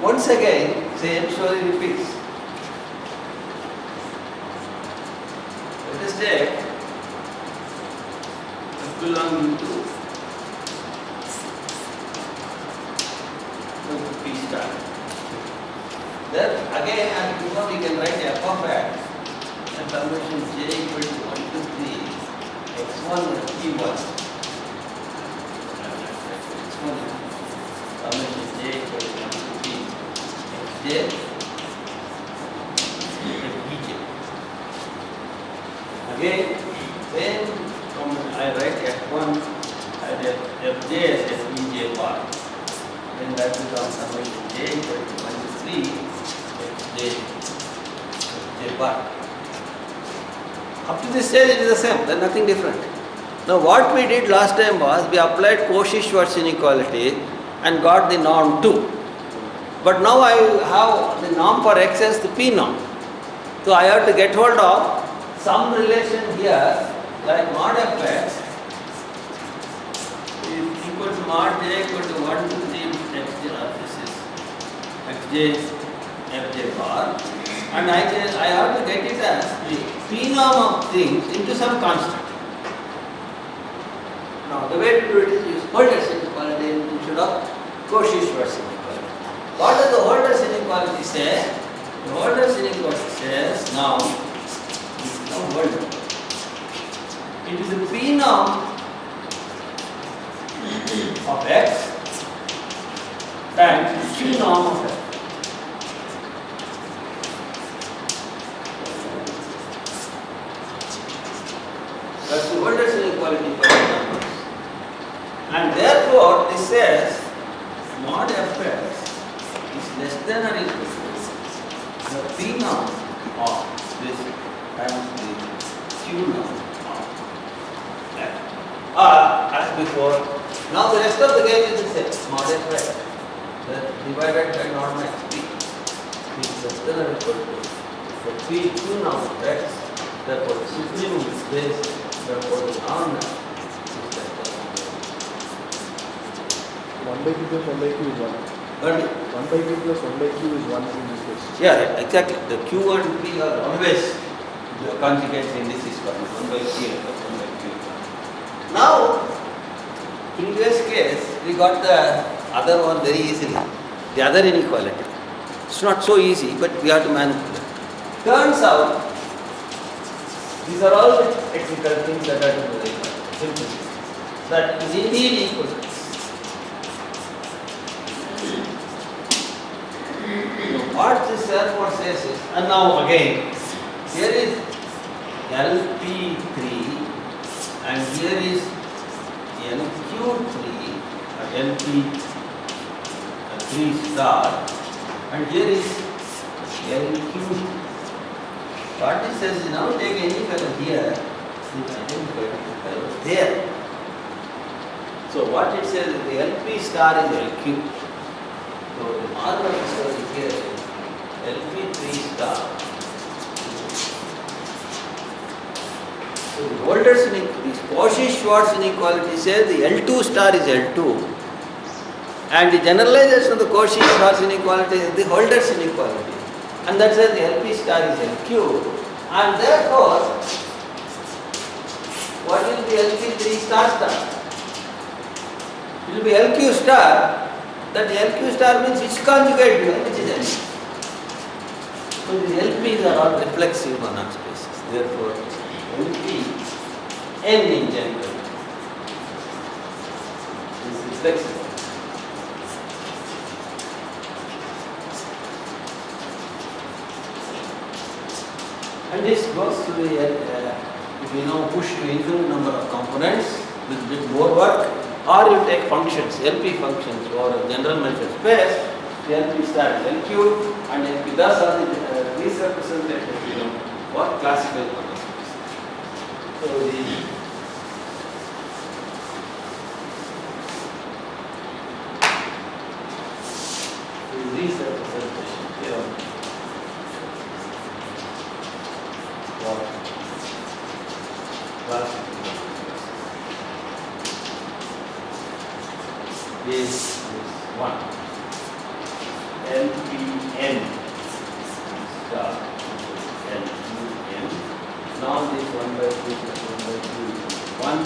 Once again, same story repeats. Let us take epsilon into P star. Then again, as before, we can write f of x and summation j equal to 1 to 3 x1 and p1. x1 summation j equal to 1 to 3 xj fbj. Again, same I write f1 as fj as fbj bar. Then that becomes summation j equal to 1 to 3 fj bar. Up to this stage it is the same, there is nothing different. Now what we did last time was we applied Cauchy-Schwarz inequality and got the norm 2. But now I have the norm for x as the p norm. So I have to get hold of some relation here like mod fx is equal to mod j equal to 1 to 3 xj, this is xj fj bar, and I have to get it as the p norm of things into some constant. Now the way to do it is use Holder's inequality instead of Cauchy-Schwarz inequality. What does the Holder's inequality say? The Holder's inequality says now Holder. It is the p norm of x times q norm of x. That's the Holder's inequality for the numbers. And therefore, this says mod fx is less than or equal to the p norm of this times the q norm of that. As before, now the rest of the game is the same. Mod fx divided by norm xp is less than or equal to the p q norm of x. Therefore, the supremum is this. Therefore, the norm is less than 1 by q plus 1 by q is 1. But 1 by q plus 1 by q is 1 in this case. yeah, right, exactly. The q and p are always conjugates in this is 1 by q plus 1 by q. Now, in this case, we got the other one very easily. The other inequality. It's not so easy, but we have to manipulate. Turns out, these are all the technical things that are to be simple. That is indeed equal to this. What this therefore says is, and now again, here is LP3 and here is LQ3 LP3 star and here is LQ. What this says is now take any fellow here, identify the fellow there. So what it says is the LP star is LQ. So the mark of the story here is LP3 star. So the Holder's inequality, the Cauchy-Schwarz inequality says the L2 star is L2. And the generalization of the Cauchy-Schwarz inequality is the Holder's inequality. And that says the LP star is LQ. And therefore, what will be LP3 star star? It will be LQ star. That LQ star means which conjugate given, which is N. So these LPs are all reflexive on our spaces. Therefore, LP N in general is reflexive. And this goes to the, if you now push to infinite number of components with a bit more work, or you take functions, LP functions for a general measure space, the LP star is LQ, and LP thus are these representations for classical number space. So these representations here. This is 1 LPN star LQN. Now this 1 by 2 plus 1 by 2 is 1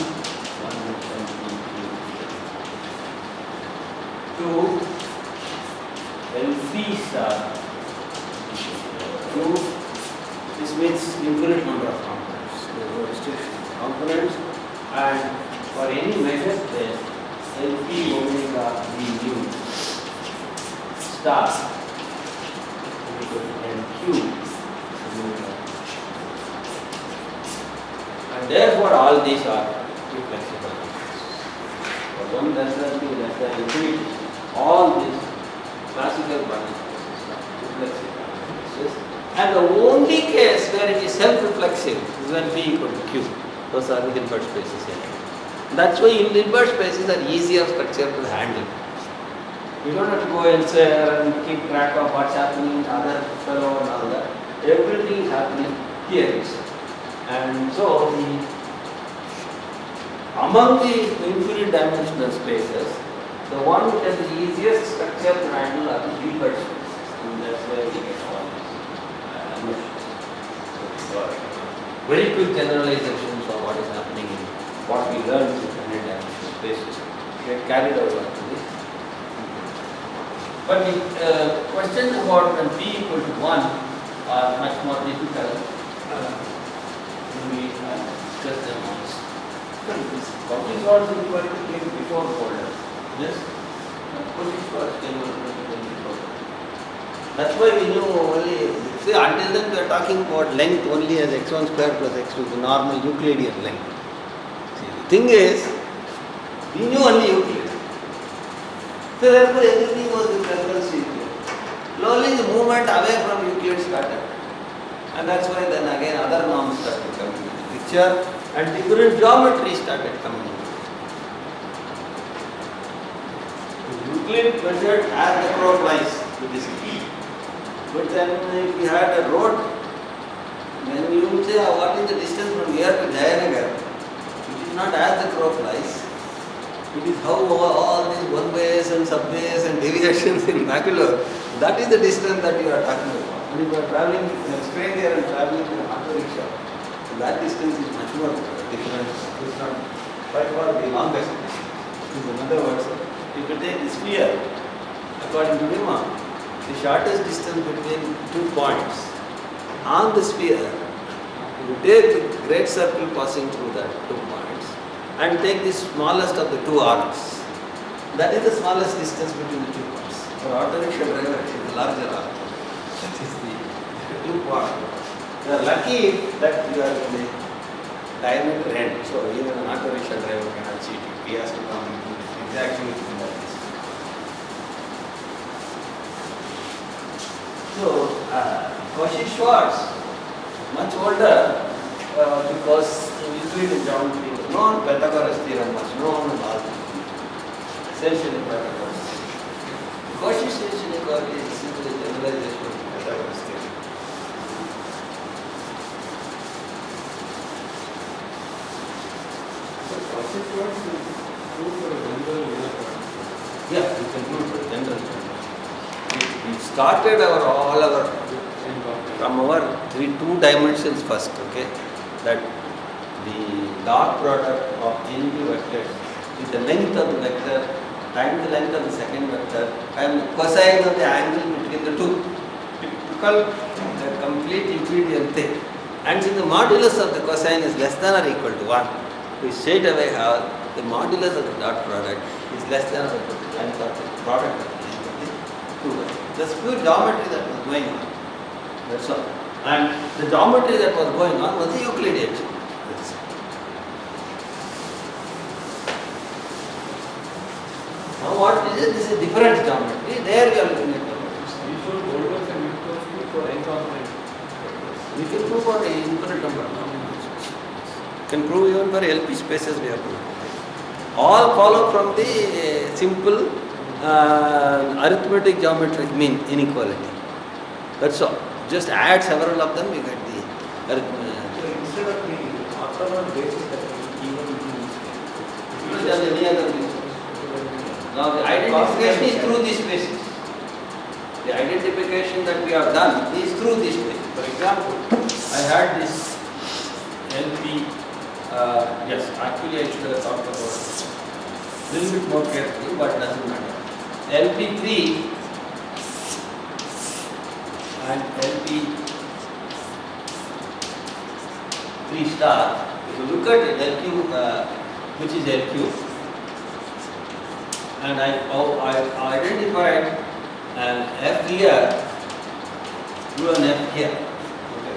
2 LP star 2. This means infinite number of components. There is no restriction of components, and for any measure space, LP omega d nu star equal to NQ omega. And therefore all these are reflexible. For 1 less than 2 less than infinity, all these classical Banach spaces are reflexive spaces. And the only case where it is self-reflexive is when P equal to Q. Those are the Hilbert spaces here. That's why Hilbert spaces are easier structure to handle. You don't have to go elsewhere and keep track of what's happening in other fellow and all that. Everything is happening here itself. And so among the infinite dimensional spaces, the one which has the easiest structure to handle are the Hilbert spaces. And that's where we get all this. Very quick generalizations of what is happening in what we learned in finite dimensional spaces. Get carried over to this. But the questions about when P equal to 1 are much more difficult. We discuss them once. Cauchy-Schwarz inequality came before Holder. Yes? Cauchy-Schwarz came before. That's why we knew only, see, until then we are talking about length only as x1 square plus x2, the normal Euclidean length. See, the thing is, we knew only Euclid. So therefore everything was in reference to Euclid. Slowly the movement away from Euclid started. And that's why then again other norms started coming into the picture and different geometry started coming into the picture. Euclid measured as the crow flies to this speed. But then if you had a road, when you would say what is the distance from here to Jayanagar, it is not as the crow flies. It is how all these one-ways and subways and deviations in Bangalore, that is the distance that you are talking about. When you are traveling, you are staying there and traveling in an auto rickshaw, so that distance is much more different. It is not by far the longest distance. In other words, if you take the sphere, according to Riemann, the shortest distance between 2 points on the sphere, you take the great circle passing through that 2 points and take the smallest of the 2 arcs. That is the smallest distance between the 2 points. For auto rickshaw driver, it is the larger arc. That is the 2 points. You are lucky that you are in the diameter end. So even an auto rickshaw driver cannot cheat you. He has to come exactly within that distance. So, Cauchy-Schwarz, much older because Euclidean geometry was known, Pythagoras theorem was known and all this. essential inequality. Coefficient inequality is simply a generalization of Pythagoras theorem. So process words is true for a general inner product. Yeah, you can do it for general. We started all our Same concept. from our two dimensions first, okay? That the dot product of any two vectors is the length of the vector times the length of the second vector and the cosine of the angle between the two. Typical complete Euclidean thing. And since the modulus of the cosine is less than or equal to 1, we straight away have the modulus of the dot product is less than or equal to the length of the product of the length of the two vectors. That's pure geometry that was going on. That's all. And the geometry that was going on was the Euclidean geometry. That's it. Now what is it? This is different geometry. There we are looking at geometry. We should Goldberg's and Minkowski for n component. We can prove for infinite number of combinations. Can prove even for LP spaces we have proved. All follow from the simple arithmetic geometric mean inequality. That's all. Just add several of them, you get the arithmetic. So instead of the orthogonal basis that we even It does any other basis. Now the identification is through this basis. The identification that we have done is through this way. For example, I had this LP, yes, actually I should have talked about it a little bit more carefully, but it doesn't matter. LP3 and LP3 star, if you look at it, LQ, which is LQ, and I identified an F here through an F here. Okay.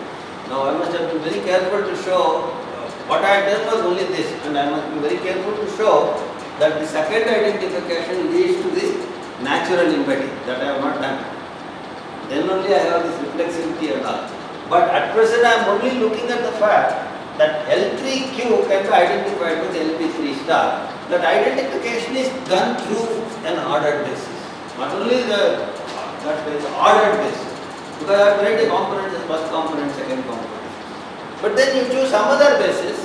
Now I must have been very careful to show what I had done was only this, and I must be very careful to show that the second identification leads to the natural embedding that I have not done. Then only I have this reflexivity and all. But at present I am only looking at the fact that L3Q can be identified with LP3 star. That identification is done through an ordered basis. Not only the ordered basis. Because I have variety components as first component, second component. But then you choose some other basis,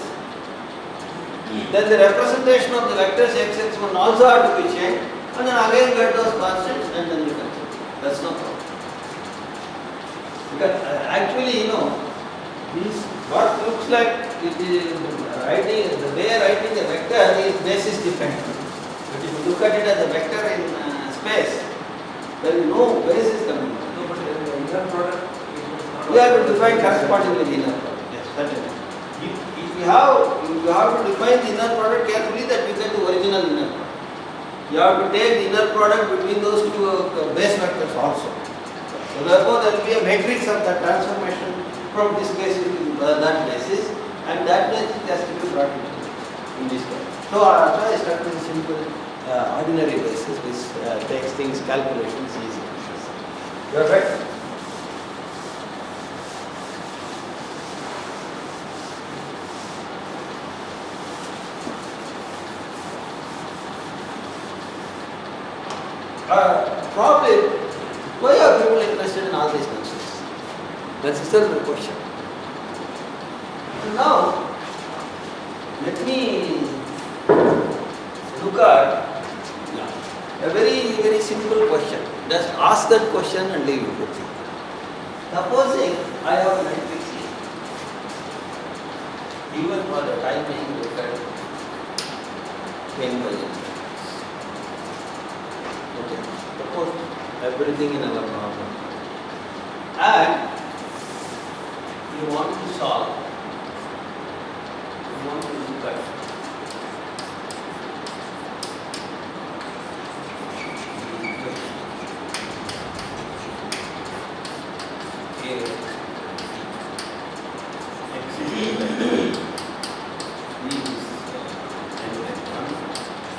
then the representation of the vectors x, x1 also have to be changed, and then again get those constants and then you can change. That's no problem. Because actually, this what looks like it is writing, the way writing a vector is basis dependent. But if you look at it as a vector in space, there is no basis coming. No, but the inner product We have to define correspondingly the inner product. Yes, certainly. If you have to define the inner product carefully, that you get the original inner product. You have to take the inner product between those two base vectors also. So therefore, there will be a matrix of the transformation from this basis to that basis, and that basis has to be brought in this way. So I start with a simple ordinary basis, which takes things calculations easy. You are right. Probably, why are people interested in all these functions? That's still the question. Now, let me look at a very, very simple question. Just ask that question and leave it with you. Supposing I have a matrix here, even for the time being, look at 10 by n. Okay, suppose everything in our normal. And you want to solve, you want to look at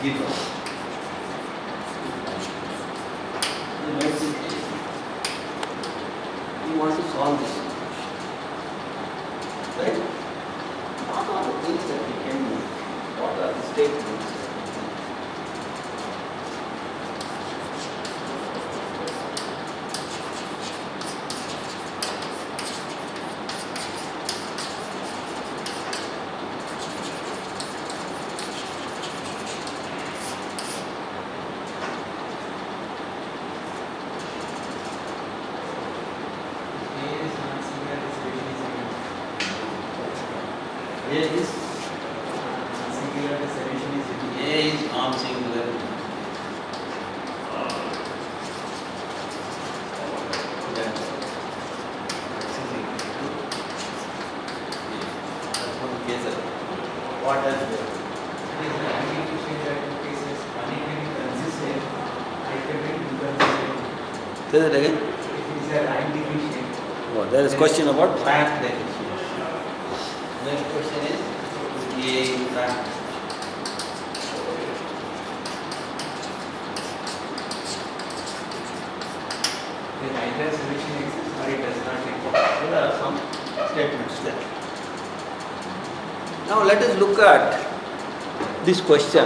given. You want to solve this equation, right? What are the things that we can do? What are the statements that we can do? A is singular, the solution is A is non-singular. That's one case. What else there? it is the anti-efficient cases, unequally consistent, hypertrophic inconsistent. Say that again. If it is a rank deficient, Oh, there is question about rank definition. Next question is A rank. then either solution exists or it does not exist. There are some statements there. Now let us look at this question.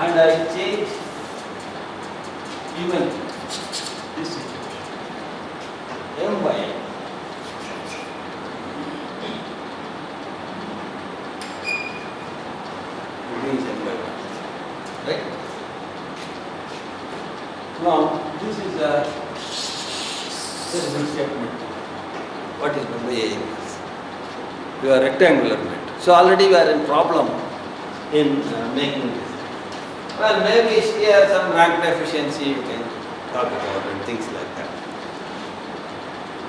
And I change even this situation. M by N. It means M by 1. Right? Now, this is a statement. What is meant by A inverse? We are rectangular mate. So already we are in problem in making this. Well, maybe here some rank deficiency you can talk about and things like that.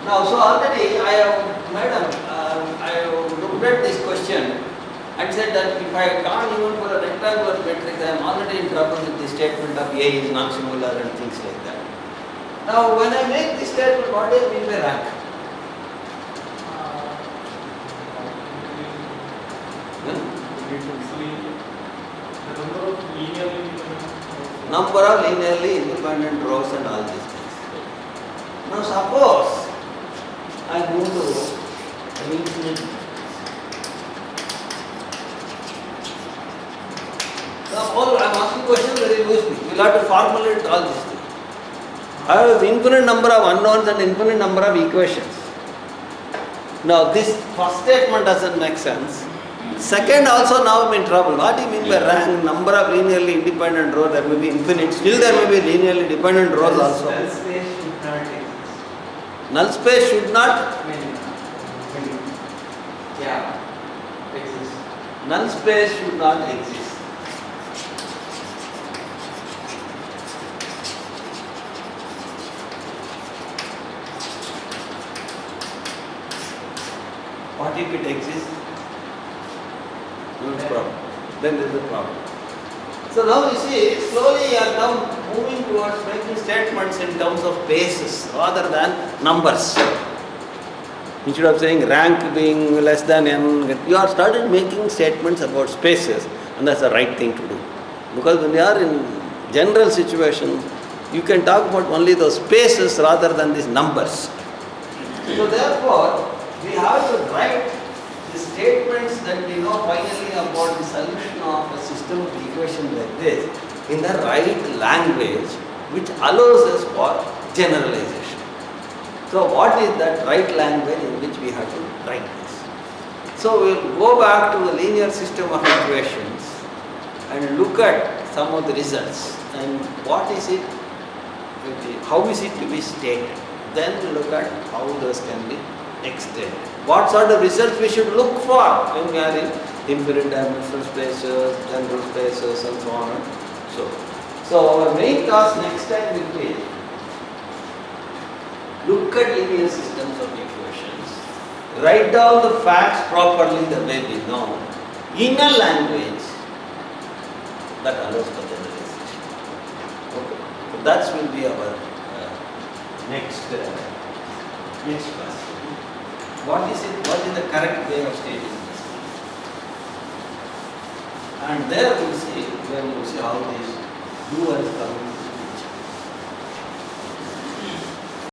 Now, so already I have looked at this question and said that if I can't even for a rectangular matrix, I am already in trouble with the statement of A is non-singular and things like that. Now, when I make this statement, what do I mean by rank? Number of linearly independent rows and all these things. Now suppose I move to an infinite. Now all I am asking questions very loosely. You will have to formulate all these things. I have infinite number of unknowns and infinite number of equations. Now this first statement doesn't make sense. Second also now I'm in trouble. What do you mean by rank? Number of linearly independent rows, there may be infinite. Still there may be linearly dependent rows also. Null space should not exist. Null space should not, Exist. null space should not exist. What if it exists? No problem. Then there is a problem. So now you see, slowly you are now moving towards making statements in terms of bases rather than numbers. Instead of saying rank being less than n, you are started making statements about spaces, and that's the right thing to do. Because when you are in general situation, you can talk about only those spaces rather than these numbers. So therefore, we have to write the statements that we know finally about the solution of a system of equation like this in the right language, which allows us for generalization. So what is that right language in which we have to write this? So we will go back to the linear system of equations and look at some of the results and what is it, how is it to be stated. Then we look at how those can be extended. What sort of results we should look for when we are in infinite dimensional spaces, general spaces and so on and so on. So our main task next time will be look at linear systems of equations, write down the facts properly the way we know, in a language that allows for generalization. Okay. So that will be our next class. What is it? What is the correct way of stating this? And there we will see how this doer is coming